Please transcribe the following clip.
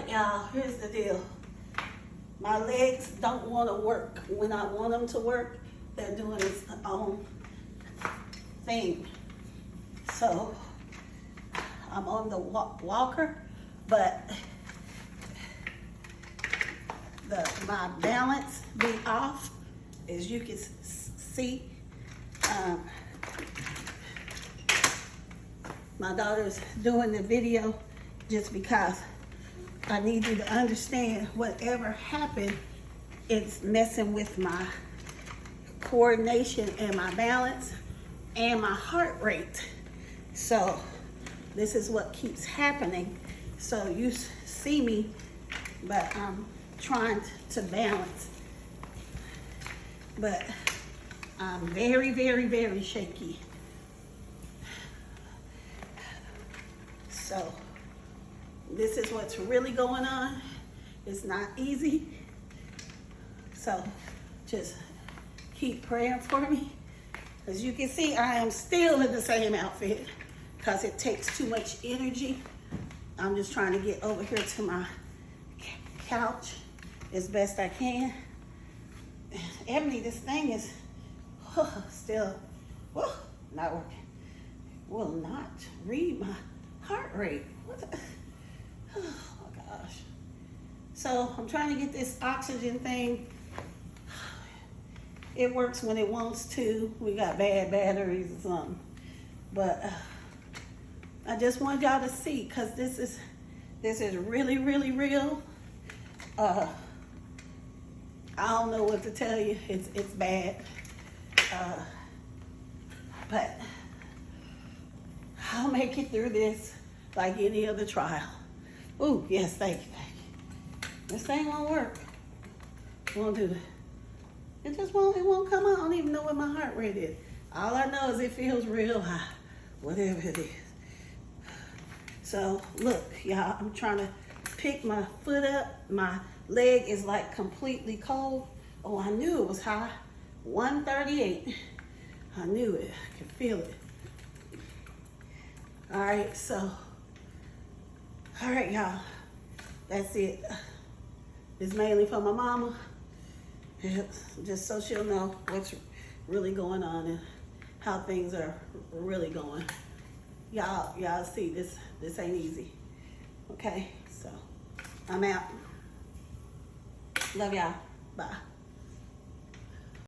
right, y'all, here's the deal. My legs don't want to work. When I want them to work, they're doing its own thing. So I'm on the walker, but my balance be off, as you can see. My daughter's doing the video just because I need you to understand whatever happened, it's messing with my coordination and my balance and my heart rate. So this is what keeps happening. So you see me, but I'm trying to balance. But I'm very, very, very shaky. So this is what's really going on. It's not easy. So just keep praying for me. As you can see, I am still in the same outfit because it takes too much energy. I'm just trying to get over here to my couch as best I can. Ebony, this thing is still not working. Will not read my heart rate. What the? Oh my gosh. So I'm trying to get this oxygen thing. It works when it wants to. We got bad batteries or something. But I just want y'all to see, because this is really, really real. I don't know what to tell you. It's bad. But I'll make it through this like any other trial. Ooh, yes, thank you. This thing won't work. It won't do it. It won't come out. I don't even know what my heart rate is. All I know is it feels real high, whatever it is. So look, y'all, I'm trying to pick my foot up. My leg is like completely cold. Oh, I knew it was high. 138. I knew it. I could feel it. All right, so, all right, y'all. That's it. It's mainly for my mama. Just so she'll know what's really going on and how things are really going. Y'all see this ain't easy. Okay, so I'm out. Love y'all. Bye.